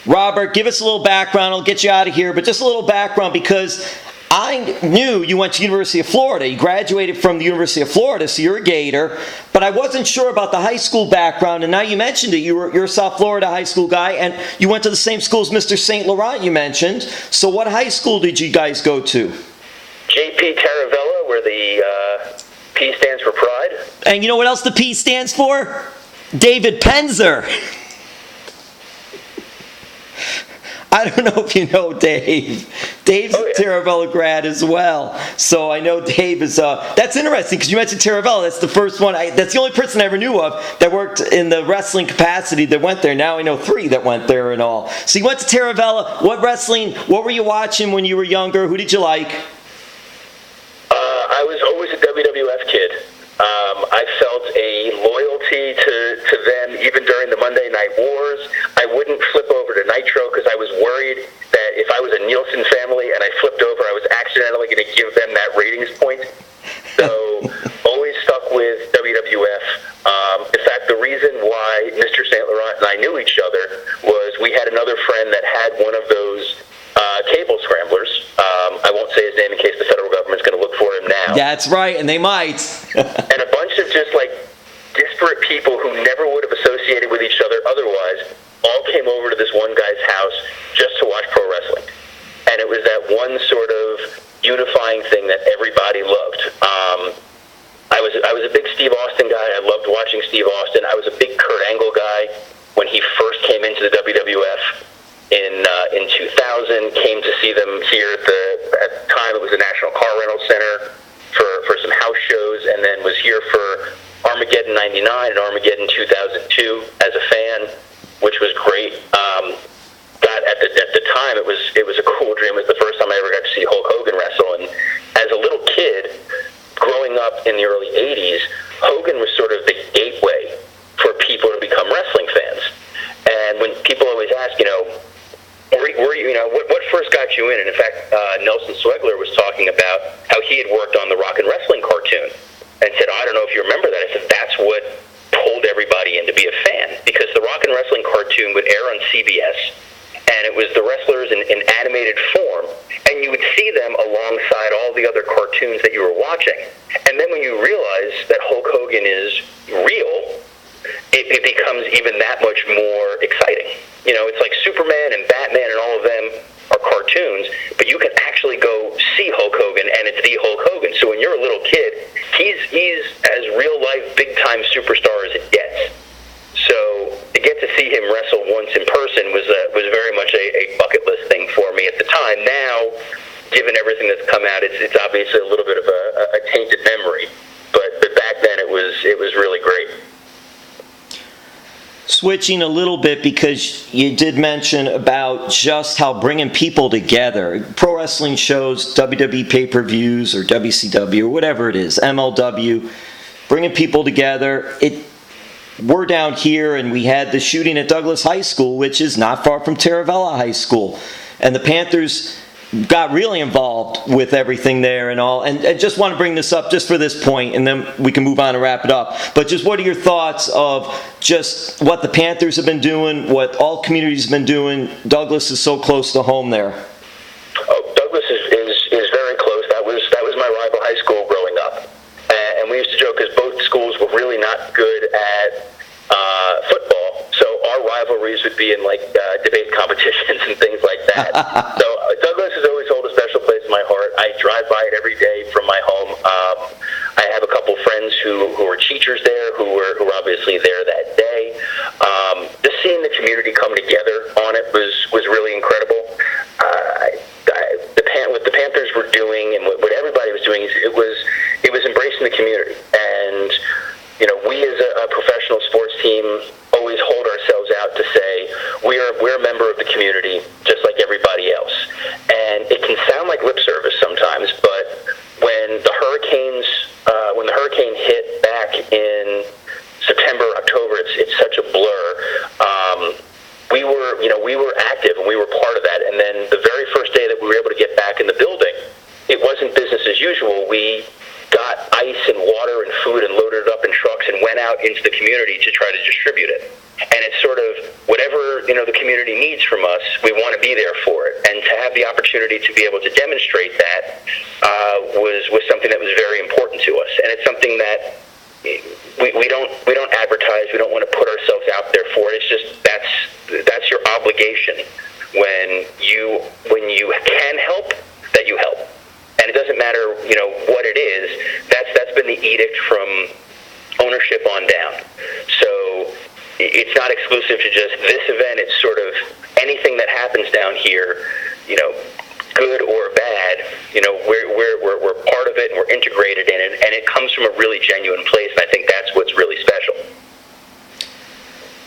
Robert, give us a little background. I'll get you out of here, but just a little background because I knew you went to University of Florida. You graduated from the University of Florida, so you're a Gator. But I wasn't sure about the high school background, and now you mentioned it. You're a South Florida high school guy, and you went to the same school as Mr. St. Laurent you mentioned. So what high school did you guys go to? JP Taravella, where the P stands for Pride. And you know what else the P stands for? David Penzer. I don't know if you know Dave. Dave's a Taravella grad as well. So I know Dave is... that's interesting because you mentioned Taravella. That's the first one. That's the only person I ever knew of that worked in the wrestling capacity that went there. Now I know 3 that went there and all. So you went to Taravella. What were you watching when you were younger? Who did you like? I was always a WWF kid. I felt a loyalty to them even during the Monday Night Wars. I wouldn't flip over to Nitro because I was worried that if I was a Nielsen family and I flipped over, I was accidentally going to give them that ratings point. So always stuck with WWF. In fact, the reason why Mr. St. Laurent and I knew each other was we had another friend that had one of those cable scramblers. I won't say his name in case the federal government's going to look for him now. That's right, and they might. And a bunch of just like disparate people who never would have associated with each other otherwise all came over to this one guy's house just to watch pro wrestling. And it was that one sort of unifying thing that everybody loved. I was a big Steve Austin guy. I loved watching Steve Austin. I was a big Kurt Angle guy when he first came into the WWF. In 2000, came to see them here at the time it was the National Car Rental Center for some house shows, and then was here for Armageddon 99 and Armageddon 2002 as a fan, which was great. At the time it was a cool dream. It was the first time I ever got to see Hulk Hogan wrestle, and as a little kid growing up in the early 80s, Hogan was sort of the gateway for people to become wrestling fans. And when people always ask, what first got you in? And in fact, Nelson Swegler was talking about how he had worked on the Rock and Wrestling cartoon and said, I don't know if you remember that. I said, that's what pulled everybody in to be a fan, because the Rock and Wrestling cartoon would air on CBS, and it was the wrestlers in animated form, and you would see them alongside all the other cartoons that you were watching. And then when you realize that Hulk Hogan is real, it becomes even that much more exciting. It's like Superman and Batman and all of them are cartoons, but you can actually go see Hulk Hogan, and it's the Hulk Hogan. So when you're a little kid, he's as real-life, big-time superstar as it gets. So to get to see him wrestle once in person was very much a bucket list thing for me at the time. Now, given everything that's come out, it's obviously a little bit of a tainted memory, but back then it was really great. Switching a little bit, because you did mention about just how bringing people together, pro wrestling shows, WWE pay-per-views or WCW or whatever it is, MLW, bringing people together. We're down here and we had the shooting at Douglas High School, which is not far from Taravella High School, and the Panthers got really involved with everything there and all. And just want to bring this up just for this point, and then we can move on and wrap it up. But just what are your thoughts of just what the Panthers have been doing, what all communities have been doing? Douglas is so close to home there. Oh, Douglas is very close. That was my rival high school growing up. And we used to joke because both schools were really not good at football. So our rivalries would be in debate competitions and things like that. So Douglas has always hold a special place in my heart. I drive by it every day from my home. I have a couple friends who were teachers there who were obviously there that day. Just seeing the community come together on it was really incredible. What the Panthers were doing and what everybody was doing, it was embracing the community. And we as a professional sports team always hold ourselves out to say we're a member of the community just like everybody else. And it can sound like lip service sometimes, but when the hurricane hit back in September, October, it's such a blur. We were active and we were part of that. And then the very first day that we were able to get back in the building, it wasn't business as usual. We got ice and water and food and loaded it up in trucks and went out into the community to try to distribute it. And it's sort of whatever the community needs from us, we want to be there for it. And to have the opportunity to be able to demonstrate that was something that was very important to us. And it's something that we don't advertise. We don't want to put ourselves out there for it. It's just that's your obligation when you can help, that you help. And it doesn't matter what it is. That's been the edict from ownership on down. So it's not exclusive to just this event. It's sort of anything that happens down here, good or bad, we're part of it and we're integrated in it, and it comes from a really genuine place, and I think that's what's really special.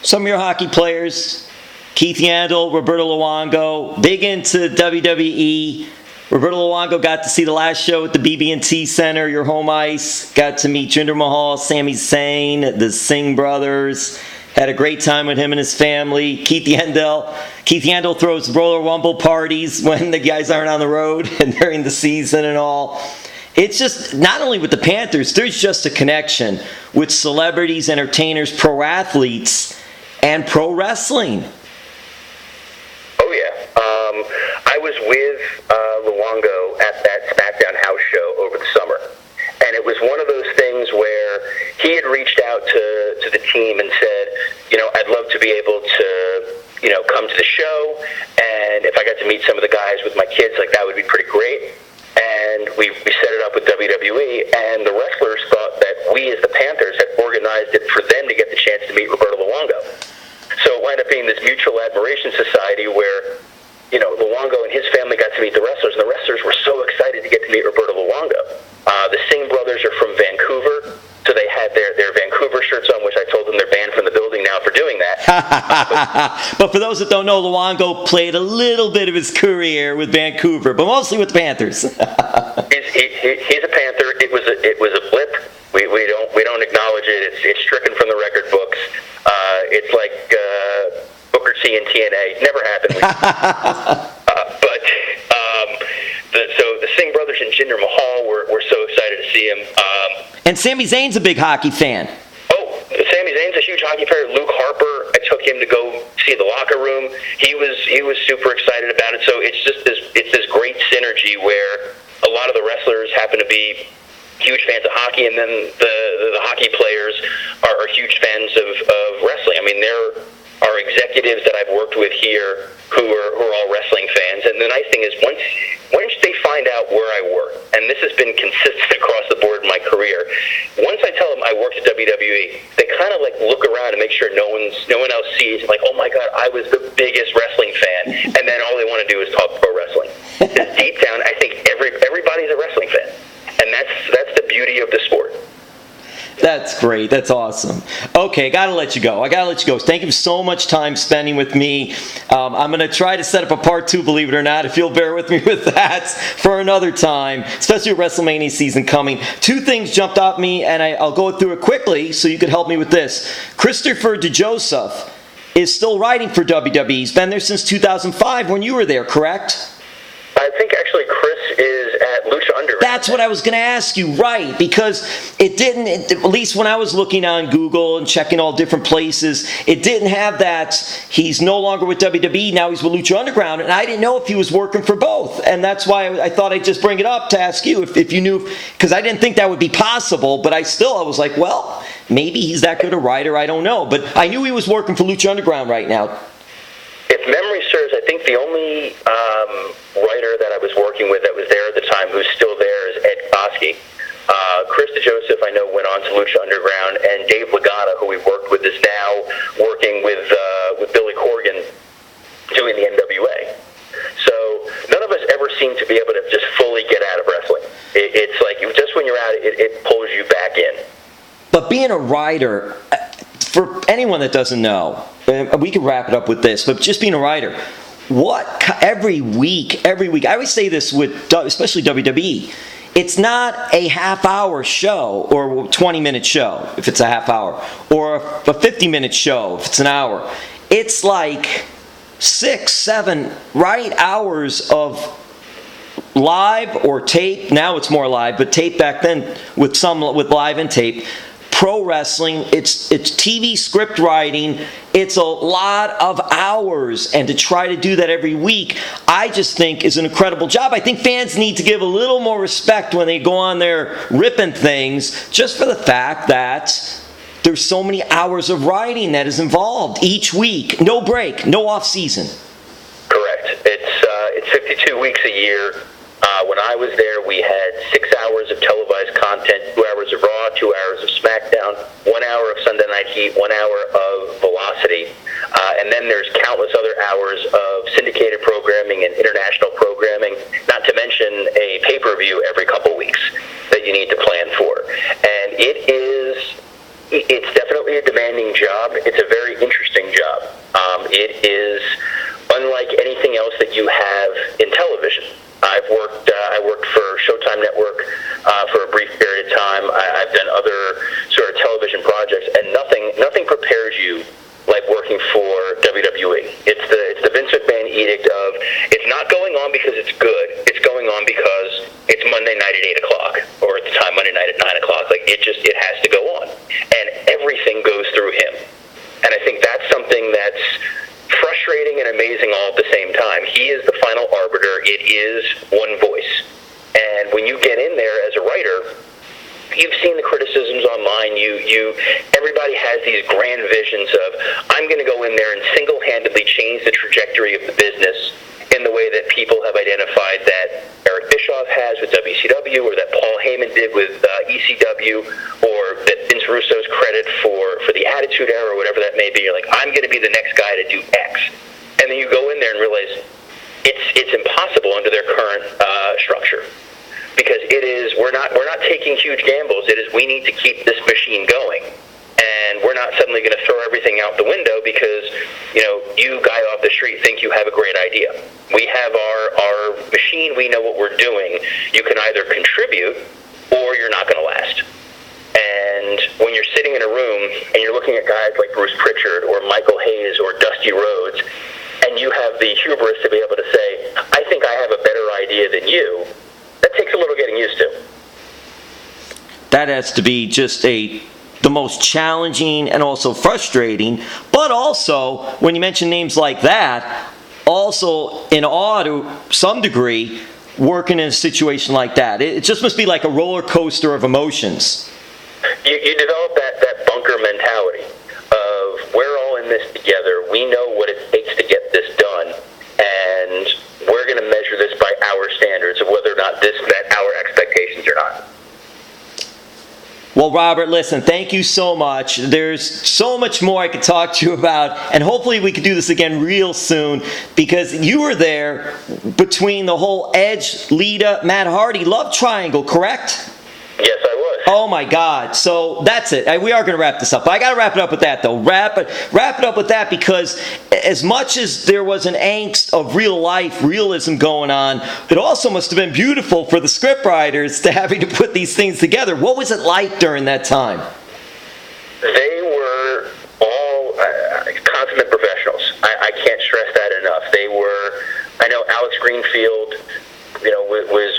Some of your hockey players, Keith Yandle, Roberto Luongo, big into WWE. Roberto Luongo got to see the last show at the BB&T Center, your home ice. Got to meet Jinder Mahal, Sami Zayn, the Singh brothers. Had a great time with him and his family. Keith Yandle throws Royal Rumble parties when the guys aren't on the road and during the season and all. It's just, not only with the Panthers, there's just a connection with celebrities, entertainers, pro athletes, and pro wrestling. Oh, yeah. I was with Luongo at that SmackDown house show over the summer. And it was one of those things where he had reached out to the team and said, I'd love to be able to, come to the show. And if I got to meet some of the guys with my kids, that would be pretty great. And we set it up with WWE, and the wrestlers thought that we as the Panthers had organized it for them to get the chance to meet Roberto Luongo. So it wound up being this mutual admiration society where, Luongo and his family got to meet the wrestlers, and the wrestlers were so excited to get to meet Roberto Luongo. The Singh brothers are from Vancouver, so they had their Vancouver shirts on, which I told them they're banned from the building now for doing that. But for those that don't know, Luongo played a little bit of his career with Vancouver, but mostly with the Panthers. He's a Panther. It was a blip. We don't acknowledge it. It's stricken from the record books. It's like Booker T and TNA. Never happened. So the Singh brothers and Jinder Mahal were so excited to see him. And Sami Zayn's a big hockey fan. Oh, Sami Zayn's a huge hockey player. Luke Harper, I took him to go see the locker room. He was super excited about it. So it's just this great synergy where a lot of the wrestlers happen to be huge fans of hockey, and then the hockey players are huge fans of wrestling. I mean, there are executives that I've worked with here who are all wrestling fans, and the nice thing is once they find out where I work, and this has been consistent across the board in my career, once I tell them I worked at WWE, they kind of look around and make sure no one else sees, oh my God, I was the biggest wrestling fan, and then all they want to do is talk pro wrestling. Deep down, I think everybody's a wrestling fan, and that's the beauty of the sport. That's great. That's awesome. Okay, gotta let you go. I gotta let you go. Thank you for so much time spending with me. I'm going to try to set up a part 2, believe it or not, if you'll bear with me with that, for another time, especially with WrestleMania season coming. 2 things jumped off me, and I'll go through it quickly so you could help me with this. Christopher DeJoseph is still writing for WWE. He's been there since 2005 when you were there, correct? I think actually Chris is at Lucha Underground. That's what I was going to ask you, right? Because at least when I was looking on Google and checking all different places, it didn't have that he's no longer with WWE, now he's with Lucha Underground, and I didn't know if he was working for both. And that's why I thought I'd just bring it up to ask you if you knew, because I didn't think that would be possible, but I was like, well, maybe he's that good a writer, I don't know. But I knew he was working for Lucha Underground right now. If memory serves, I think the only writer that I was working with that was there at the time who's still there is Ed Koski. Chris DeJoseph, I know, went on to Lucha Underground, and Dave Lagana, who we worked with, is now working with Billy Corgan doing the NWA. So none of us ever seem to be able to just fully get out of wrestling. It's like just when you're out, it pulls you back in. But being a writer, for anyone that doesn't know, we can wrap it up with this, but just being a writer, every week, I always say this with, especially WWE, it's not a half-hour show or a 20-minute show if it's a half hour, or a 50-minute show if it's an hour. It's like 6, 7 hours of live or tape. Now it's more live, but tape back then with live and tape pro wrestling. It's TV script writing. It's a lot of hours, and to try to do that every week, I just think is an incredible job. I think fans need to give a little more respect when they go on there ripping things, just for the fact that there's so many hours of writing that is involved each week. No break, no off season. Correct. It's 52 weeks a year. When I was there, we had 6 hours of televised content, 2 hours of Raw, 2 hours of SmackDown, 1 hour of Sunday Night Heat, 1 hour of Velocity, and then there's countless other hours of syndicated programming and international programming, not to mention a pay-per-view every couple weeks that you need to plan for. And it's definitely a demanding job. It's a very interesting job. It is unlike anything else that you have in television. I worked for Showtime Network for a brief period of time. I've done other sort of television projects, and nothing prepares you like working for WWE. It's the Vince McMahon edict of, it's not going on because it's good. It's going on because it's Monday night at 8 o'clock, or at the time Monday night at 9 o'clock. Like it has to go on, and everything goes through him. And I think that's something that's frustrating and amazing all at the same time. He is the final arbiter. It is one voice. And when you get in there as a writer, you've seen the criticisms online. Everybody has these grand visions of, I'm going to go in there and single-handedly change the trajectory of the business in the way that people have identified that Eric Bischoff has with WCW, or that Paul Heyman did with ECW, or that Vince Russo's credit for the Attitude Era, or whatever that may be. You're like, I'm going to be the next guy to do X. And then you go in there and realize it's impossible under their current structure. Because we're not taking huge gambles. It is, we need to keep this machine going. And we're not suddenly going to throw everything out the window because, you guy off the street think you have a great idea. We have our machine. We know what we're doing. You can either contribute or you're not going to last. And when you're sitting in a room and you're looking at guys like Bruce Prichard or Michael Hayes or Dusty Rhodes, and you have the hubris to be able to say, I think I have a better idea than you, that takes a little getting used to. That has to be just the most challenging and also frustrating, but also, when you mention names like that, also in awe to some degree, working in a situation like that. It just must be like a roller coaster of emotions. You develop that bunker mentality of, we're all in this together, we know what it takes to get this done, and we're going to measure this by our standards of whether or not this met our expectations or not. Well, Robert, listen, thank you so much. There's so much more I could talk to you about, and hopefully we could do this again real soon, because you were there between the whole Edge, Lita, Matt Hardy love triangle, correct? Yes, I was. Oh my God! So that's it. We are going to wrap this up. But I got to wrap it up with that, though. Wrap it up with that, because as much as there was an angst of real life realism going on, it also must have been beautiful for the scriptwriters to having to put these things together. What was it like during that time? They were all consummate professionals. I can't stress that enough. They were. I know Alex Greenfield,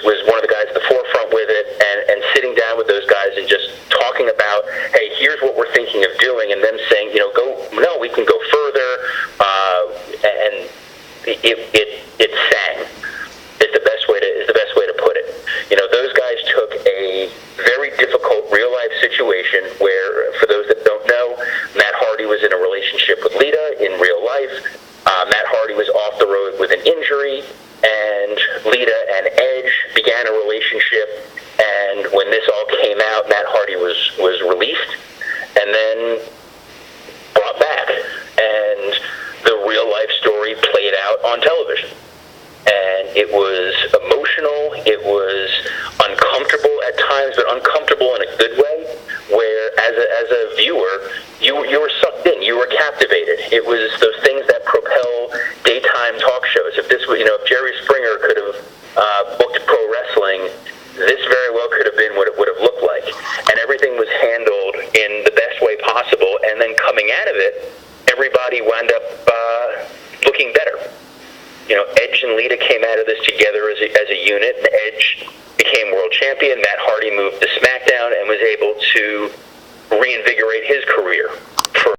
was one of the guys at the forefront with it, and sitting down with those guys and just talking about, hey, here's what we're thinking of doing, and them saying, we can go further, and it sang is the best way to put it. Those guys took a very difficult real life situation where, for those that don't know, Matt Hardy was in a relationship with Lita in real life. Matt Hardy was off the road with an injury, and Lita and Edge began a relationship, and when this all came out, Matt Hardy was released and then brought back, and the real life story played out on television. And it was emotional, it was uncomfortable at times, but uncomfortable in a good way, where as a viewer, you were sucked in, you were captivated. It was those things that propel daytime talk shows. If this was, if Jerry Springer could have booked pro wrestling, this very well could have been what it would have looked like. And everything was handled in the best way possible, and then coming out of it, everybody wound up looking better. Edge and Lita came out of this together as a unit, and Edge became world champion. Matt Hardy moved to SmackDown and was able to reinvigorate his career.